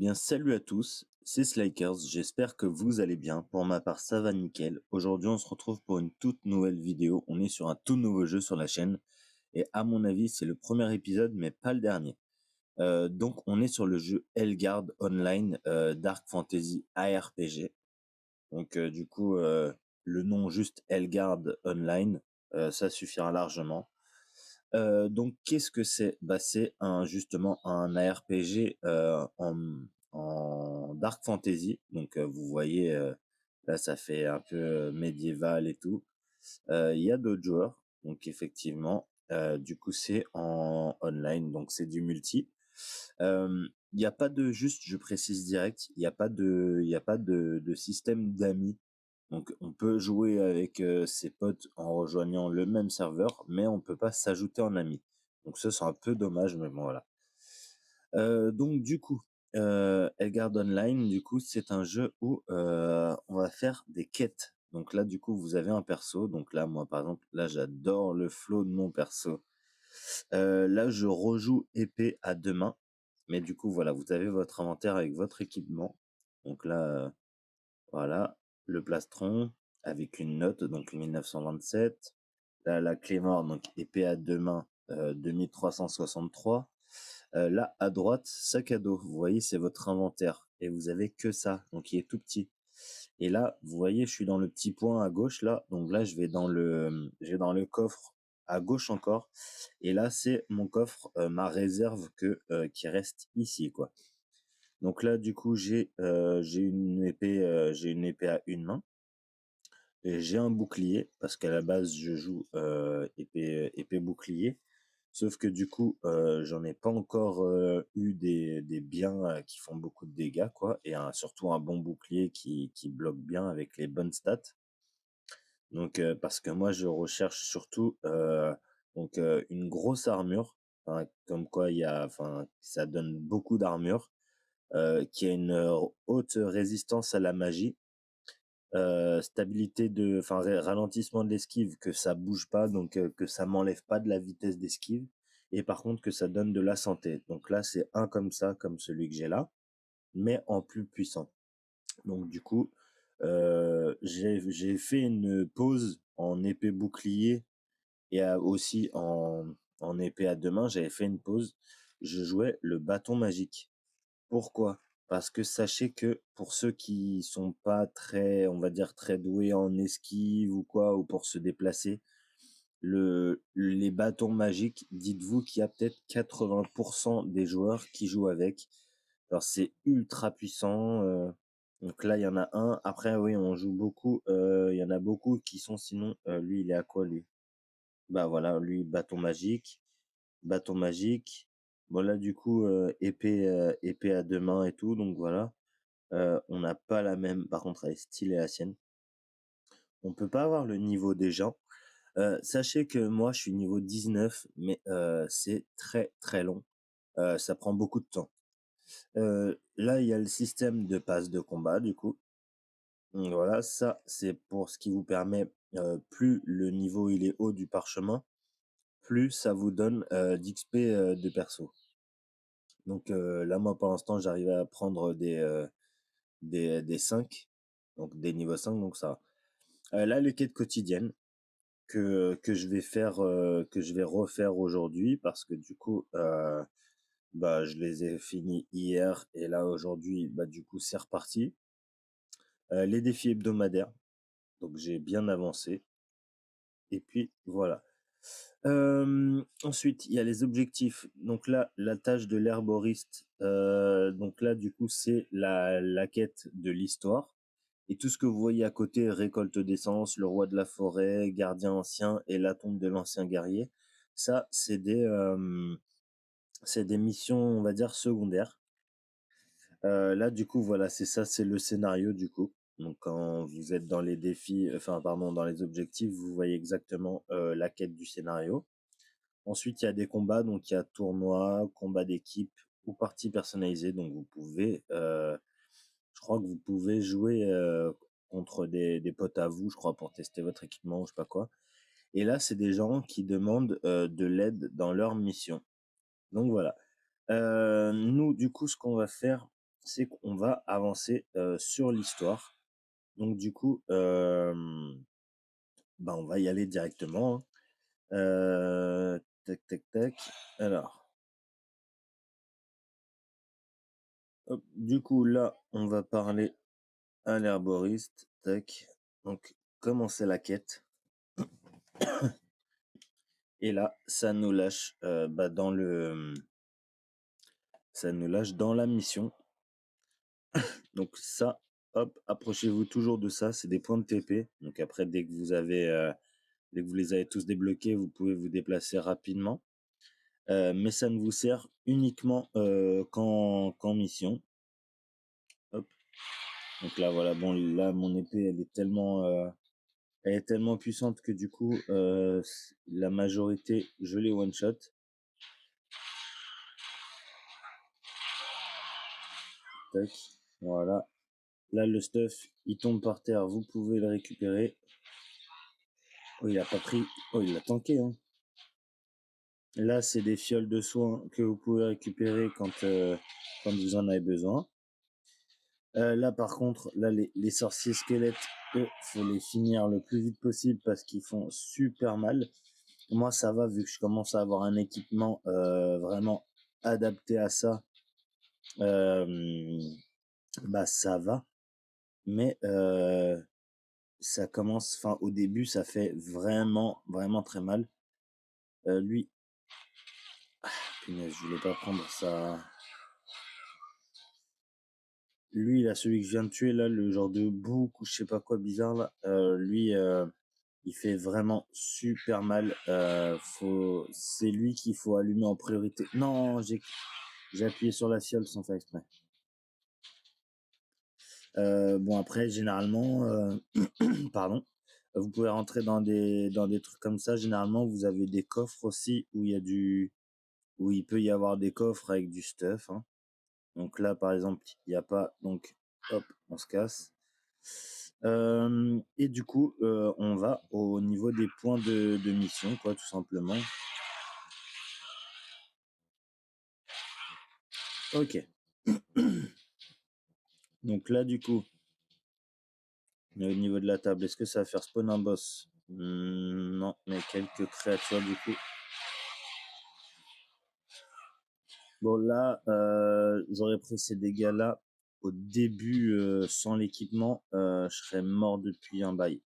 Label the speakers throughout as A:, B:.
A: bien, salut à tous, c'est Slykers, j'espère que vous allez bien. Pour ma part, ça va nickel. Aujourd'hui, on se retrouve pour une toute nouvelle vidéo. On est sur un tout nouveau jeu sur la chaîne. Et à mon avis, c'est le premier épisode, mais pas le dernier. Donc, on est sur le jeu Helgard Online Dark Fantasy ARPG. Donc, le nom juste Helgard Online, ça suffira largement. Donc qu'est-ce que c'est? Bah, c'est justement un ARPG en dark fantasy. Donc vous voyez, là ça fait un peu médiéval et tout. Il y a d'autres joueurs, donc effectivement, du coup c'est en online, donc c'est du multi. Il y a pas de juste, je précise direct, il y a pas de système d'amis. Donc on peut jouer avec ses potes en rejoignant le même serveur, mais on peut pas s'ajouter en ami. Donc ça c'est un peu dommage, mais bon voilà. Donc du coup, Elgard Online, du coup, c'est un jeu où on va faire des quêtes. Donc là, du coup, vous avez un perso. Donc là, moi, par exemple, là, j'adore le flow de mon perso. Là, je rejoue épée à deux mains. Mais du coup, voilà, vous avez votre inventaire avec votre équipement. Donc là, voilà, le plastron avec une note, donc 1927. Là, la clé mort, donc épée à deux mains, 2363. Là, à droite, sac à dos. Vous voyez, c'est votre inventaire. Et vous avez que ça, donc il est tout petit. Et là, vous voyez, je suis dans le petit point à gauche, là. Donc là, je vais dans le coffre à gauche encore. Et là, c'est mon coffre, ma réserve qui reste ici, quoi. Donc là, du coup, j'ai une épée à une main. Et j'ai un bouclier, parce qu'à la base, je joue épée bouclier. Sauf que du coup, j'en ai pas encore eu des biens qui font beaucoup de dégâts, quoi. Et surtout un bon bouclier qui bloque bien avec les bonnes stats. Donc, parce que moi, je recherche surtout une grosse armure. Enfin, comme quoi, ça donne beaucoup d'armure, qui a une haute résistance à la magie, stabilité ralentissement de l'esquive, que ça bouge pas, donc que ça m'enlève pas de la vitesse d'esquive, et par contre que ça donne de la santé. Donc là, c'est un comme ça, comme celui que j'ai là, mais en plus puissant. Donc du coup, j'ai fait une pause en épée bouclier et aussi en épée à deux mains, j'avais fait une pause. Je jouais le bâton magique. Pourquoi? Parce que sachez que pour ceux qui sont pas très, on va dire, très doués en esquive ou quoi, ou pour se déplacer, les bâtons magiques, dites-vous qu'il y a peut-être 80% des joueurs qui jouent avec. Alors c'est ultra puissant. Donc là, il y en a un. Après, oui, on joue beaucoup. Il y en a beaucoup qui sont sinon. Lui, il est à quoi lui? Bah voilà, lui, bâton magique. Bâton magique. Bon là, du coup, épée à deux mains et tout. Donc voilà. On n'a pas la même. Par contre, elle est stylée la sienne. On peut pas avoir le niveau des gens. Sachez que moi, je suis niveau 19, mais c'est très très long. Ça prend beaucoup de temps. Là, il y a le système de passe de combat, du coup. Donc voilà, ça, c'est pour ce qui vous permet, plus le niveau il est haut du parchemin, plus ça vous donne d'XP de perso. Donc là, moi, pour l'instant, j'arrive à prendre des 5, donc des niveaux 5, donc ça va. Là, les quêtes quotidiennes que je vais faire, que je vais refaire aujourd'hui, parce que du coup, bah, je les ai finis hier et là aujourd'hui, bah, du coup, c'est reparti. Les défis hebdomadaires, donc j'ai bien avancé et puis voilà. Ensuite, il y a les objectifs. Donc là, la tâche de l'herboriste, donc là, du coup, c'est la quête de l'histoire. Et tout ce que vous voyez à côté, récolte d'essence, le roi de la forêt, gardien ancien et la tombe de l'ancien guerrier, ça, c'est des missions, on va dire, secondaires. Là, du coup, voilà, c'est ça, c'est le scénario, du coup. Donc, quand vous êtes dans les défis, enfin, pardon, dans les objectifs, vous voyez exactement la quête du scénario. Ensuite, il y a des combats, donc il y a tournoi, combat d'équipe ou partie personnalisée. Donc, je crois que vous pouvez jouer contre des potes à vous, je crois, pour tester votre équipement, je sais pas quoi. Et là, c'est des gens qui demandent de l'aide dans leur mission. Donc voilà. Nous, du coup, ce qu'on va faire, c'est qu'on va avancer sur l'histoire. Donc du coup, on va y aller directement, hein. Tac, tac, tac. Alors, hop, du coup, là, on va parler à l'herboriste. Tac. Donc, commencer la quête. Et là, ça nous lâche dans la mission. Donc ça, hop, approchez-vous toujours de ça. C'est des points de TP. Donc après, dès que vous les avez tous débloqués, vous pouvez vous déplacer rapidement. Mais ça ne vous sert uniquement qu'en mission. Hop. Donc là, voilà. Bon, là, mon épée, elle est tellement puissante que du coup, la majorité, je les one shot. Tac. Voilà. Là, le stuff, il tombe par terre. Vous pouvez le récupérer. Oh, il a pas pris. Oh, il l'a tanké, hein. Là, c'est des fioles de soins que vous pouvez récupérer quand vous en avez besoin. Là, par contre, là, les sorciers squelettes, eux, faut les finir le plus vite possible parce qu'ils font super mal. Moi, ça va, vu que je commence à avoir un équipement vraiment adapté à ça. Ça va. Mais ça commence, enfin, au début, ça fait vraiment, vraiment très mal. Lui, punaise, je voulais pas prendre ça. Lui, là, celui que je viens de tuer, là, le genre de bouc ou je sais pas quoi bizarre, là, lui, il fait vraiment super mal. C'est lui qu'il faut allumer en priorité. Non, j'ai appuyé sur la fiole sans faire exprès. Bon, après, généralement, pardon, vous pouvez rentrer dans des trucs comme ça. Généralement, vous avez des coffres aussi où il peut y avoir des coffres avec du stuff, hein. Donc là, par exemple, il n'y a pas. Donc, hop, on se casse. Et du coup, on va au niveau des points de mission, quoi, tout simplement. Ok. Donc là, du coup, au niveau de la table, est-ce que ça va faire spawn un boss? Non, mais quelques créatures, du coup. Bon, là, j'aurais pris ces dégâts-là au début sans l'équipement. Je serais mort depuis un bail.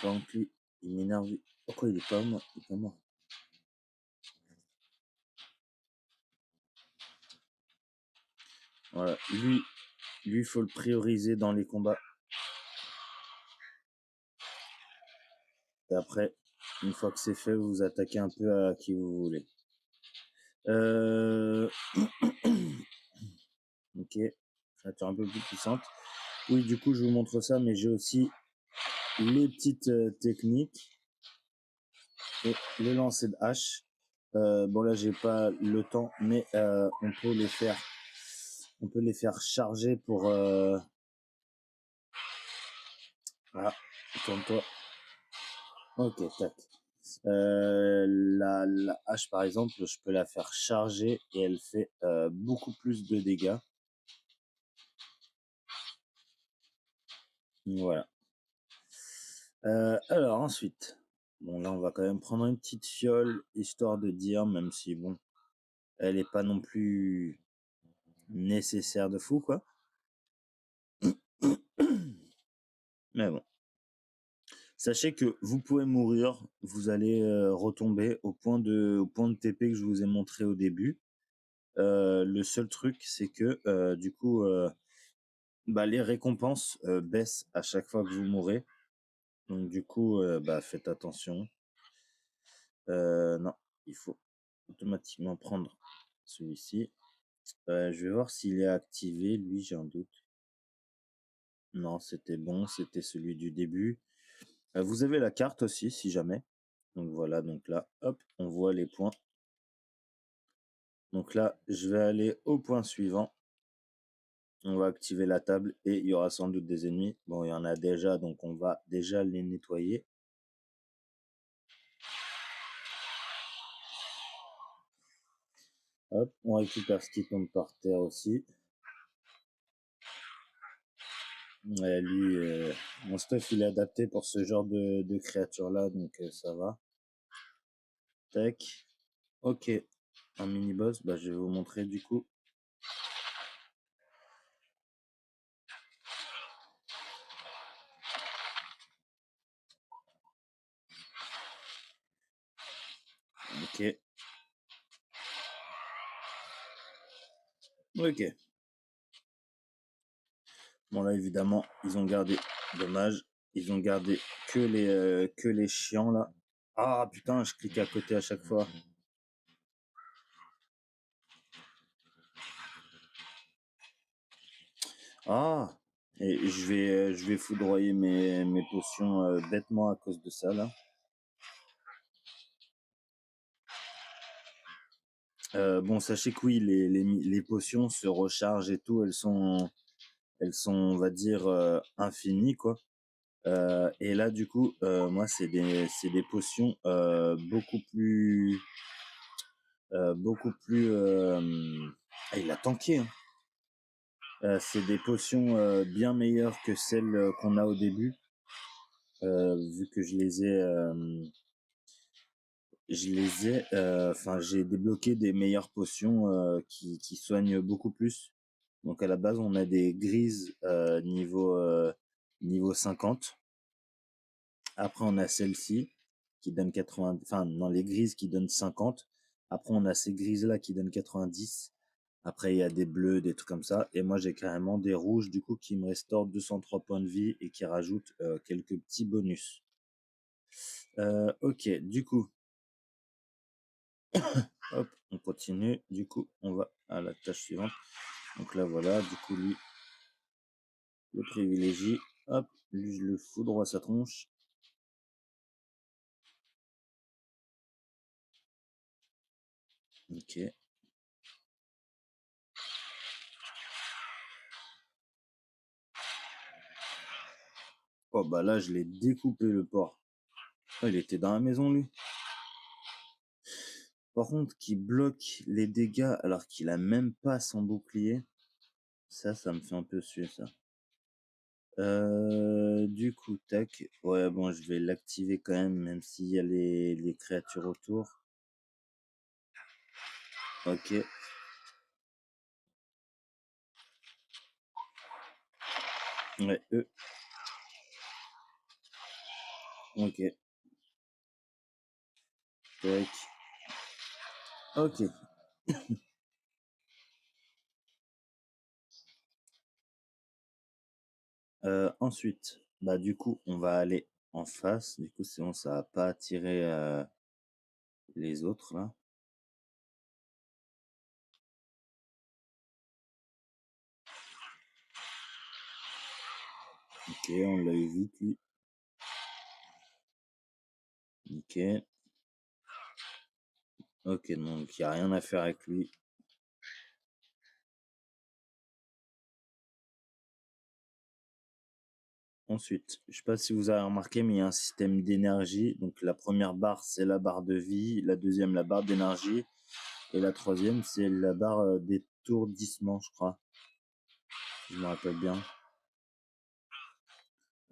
A: Par exemple, lui, il m'énerve. Pourquoi il est pas mort? Il est pas mort. Voilà, lui, faut le prioriser dans les combats. Et après, une fois que c'est fait, vous attaquez un peu à qui vous voulez. Euh... ok, créature un peu plus puissante. Oui, du coup, je vous montre ça, mais j'ai aussi les petites techniques et le lancer de hache. Bon, là, j'ai pas le temps, mais on peut les faire charger pour. Ah, tourne-toi. Ok, tac. La hache, par exemple, je peux la faire charger et elle fait beaucoup plus de dégâts. Voilà. Alors ensuite, bon là on va quand même prendre une petite fiole, histoire de dire, même si bon, elle est pas non plus nécessaire de fou, quoi. Mais bon. Sachez que vous pouvez mourir, vous allez retomber au point de TP que je vous ai montré au début. Le seul truc, c'est que du coup, les récompenses baissent à chaque fois que vous mourrez. Donc du coup, faites attention. Non, il faut automatiquement prendre celui-ci. Je vais voir s'il est activé. Lui, j'ai un doute. Non, c'était bon, c'était celui du début. Vous avez la carte aussi, si jamais. Donc voilà, donc là, hop, on voit les points. Donc là, je vais aller au point suivant. On va activer la table et il y aura sans doute des ennemis. Bon, il y en a déjà, donc on va déjà les nettoyer. Hop, on récupère ce qui tombe par terre aussi. Ouais, lui, mon stuff, il est adapté pour ce genre de créature-là, donc ça va. Tac. Ok, un mini-boss, bah, je vais vous montrer du coup. Ok. Ok. Bon là évidemment ils ont gardé, dommage, ils ont gardé que les chiants là. Ah putain, je clique à côté à chaque fois. Ah, et je vais foudroyer mes potions bêtement à cause de ça là. Bon, sachez que oui, les potions se rechargent et tout, elles sont, on va dire, infinies quoi. Et là, du coup, moi, c'est des potions beaucoup plus. Ah, il a tanké, hein. C'est des potions bien meilleures que celles qu'on a au début, vu que enfin, j'ai débloqué des meilleures potions qui soignent beaucoup plus. Donc à la base, on a des grises niveau 50. Après, on a celle-ci qui donne 80, enfin, non, les grises qui donnent 50. Après, on a ces grises-là qui donnent 90. Après, il y a des bleus, des trucs comme ça. Et moi, j'ai carrément des rouges, du coup, qui me restaurent 203 points de vie et qui rajoutent quelques petits bonus. Ok, du coup, hop, on continue. Du coup, on va à la tâche suivante. Donc là, voilà, du coup, lui, le privilégie. Hop, lui, je le fous droit à sa tronche. Ok. Oh, bah là, je l'ai découpé le porc. Oh, il était dans la maison, lui. Par contre, qui bloque les dégâts alors qu'il a même pas son bouclier, ça me fait un peu suer, ça. Du coup, tac. Ouais, bon, je vais l'activer quand même, même s'il y a les créatures autour. Ok. Ouais, eux. Ok. Tac. Ok. Ensuite, bah du coup, on va aller en face. Du coup, sinon ça va pas attirer les autres là. Ok, on l'a eu vite lui. Nickel. Ok, donc il n'y a rien à faire avec lui. Ensuite, je sais pas si vous avez remarqué, mais il y a un système d'énergie. Donc la première barre, c'est la barre de vie, la deuxième, la barre d'énergie, et la troisième, c'est la barre d'étourdissement, je crois. Si je me rappelle bien.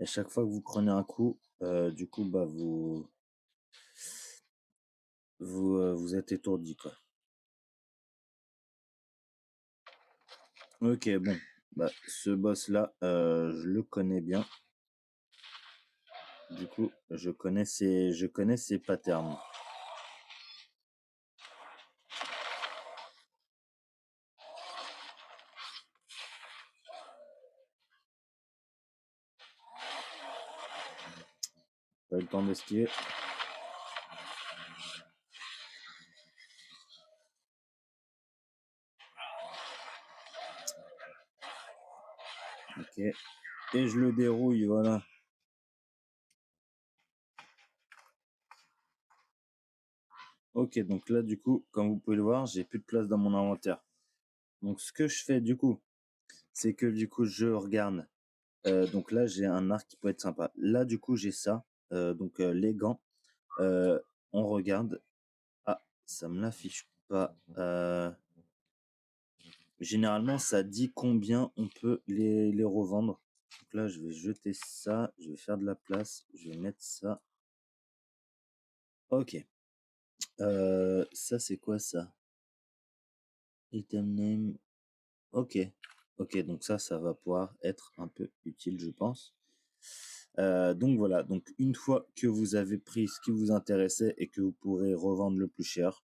A: Et chaque fois que vous prenez un coup, du coup, bah vous êtes étourdi, quoi. Ok, bon, bah ce boss-là, je le connais bien. Du coup, je connais ses patterns. Pas eu le temps d'esquiver. Ok. Et je le dérouille, voilà. Ok, donc là, du coup, comme vous pouvez le voir, j'ai plus de place dans mon inventaire. Donc, ce que je fais, du coup, c'est que, du coup, je regarde. Donc là, j'ai un arc qui peut être sympa. Là, du coup, j'ai ça. Donc, les gants. On regarde. Ah, ça me l'affiche pas. généralement, ça dit combien on peut les revendre. Donc là, je vais jeter ça, je vais faire de la place, je vais mettre ça. Ok. Ça, c'est quoi ça? Item name. Ok. Ok, donc ça va pouvoir être un peu utile, je pense. Donc voilà, donc une fois que vous avez pris ce qui vous intéressait et que vous pourrez revendre le plus cher,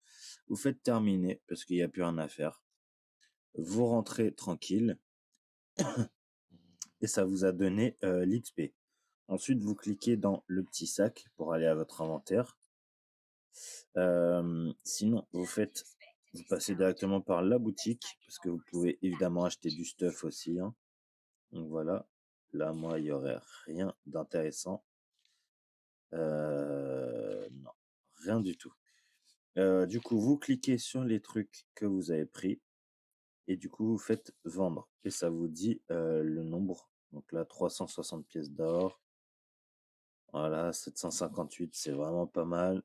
A: vous faites terminer parce qu'il n'y a plus rien à faire. Vous rentrez tranquille et ça vous a donné l'XP. Ensuite, vous cliquez dans le petit sac pour aller à votre inventaire. Sinon, vous passez directement par la boutique parce que vous pouvez évidemment acheter du stuff aussi, hein. Donc voilà, là, moi, il n'y aurait rien d'intéressant. Non, rien du tout. Du coup, vous cliquez sur les trucs que vous avez pris et du coup, vous faites vendre et ça vous dit le nombre. Donc là, 360 pièces d'or. Voilà, 758, c'est vraiment pas mal.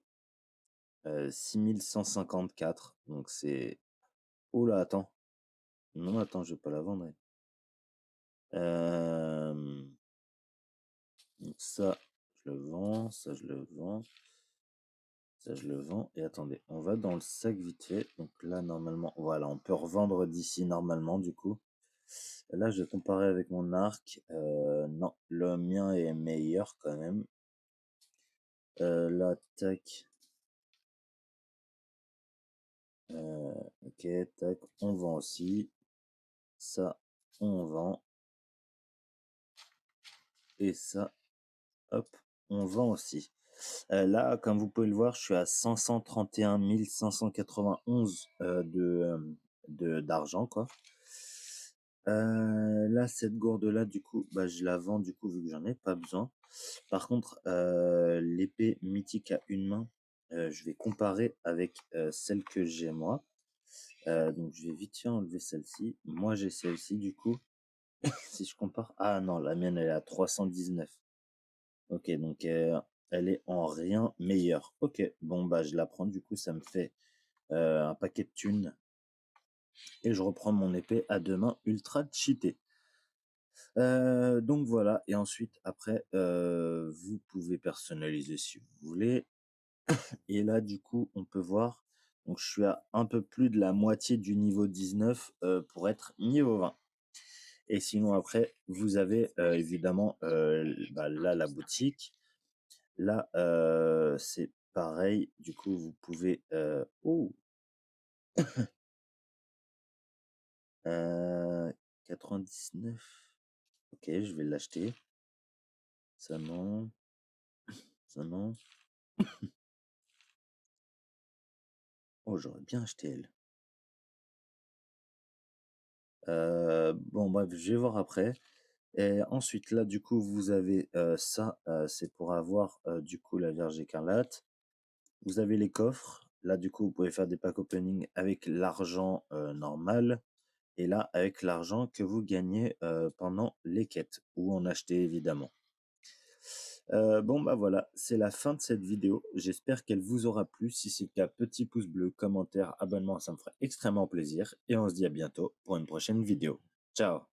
A: 6154, donc c'est... Oh là, attends. Non, attends, je vais pas la vendre, elle. Donc ça, je le vends, ça, je le vends. Ça, je le vends. Et attendez, on va dans le sac vite fait. Donc là, normalement, voilà, on peut revendre d'ici normalement, du coup. Là, je vais comparer avec mon arc. Non, le mien est meilleur quand même. Là, tac. Ok, tac, on vend aussi. Ça, on vend. Et ça, hop, on vend aussi. Là, comme vous pouvez le voir, je suis à 531 591 d'argent, quoi. Là, cette gourde-là, du coup, bah, je la vends, du coup, vu que j'en ai pas besoin. Par contre, l'épée mythique à une main, je vais comparer avec celle que j'ai moi. Donc, je vais vite fait enlever celle-ci. Moi, j'ai celle-ci, du coup. Si je compare... Ah non, la mienne, elle est à 319. Ok, donc elle est en rien meilleure. Ok, bon, bah, je la prends, du coup, ça me fait un paquet de thunes. Et je reprends mon épée à deux mains ultra cheatée. Donc voilà, et ensuite après vous pouvez personnaliser si vous voulez. Et là du coup on peut voir, donc je suis à un peu plus de la moitié du niveau 19 pour être niveau 20. Et sinon après vous avez évidemment bah, là la boutique. Là c'est pareil, du coup vous pouvez oh 99. Ok, je vais l'acheter. Ça non, ça non. Oh, j'aurais bien acheté elle. Bon bref, je vais voir après. Et ensuite là, du coup, vous avez ça, c'est pour avoir du coup la Vierge écarlate. Vous avez les coffres. Là, du coup, vous pouvez faire des pack opening avec l'argent normal. Et là, avec l'argent que vous gagnez pendant les quêtes ou en acheter évidemment. Bon bah voilà, c'est la fin de cette vidéo. J'espère qu'elle vous aura plu. Si c'est le cas, petit pouce bleu, commentaire, abonnement, ça me ferait extrêmement plaisir. Et on se dit à bientôt pour une prochaine vidéo. Ciao!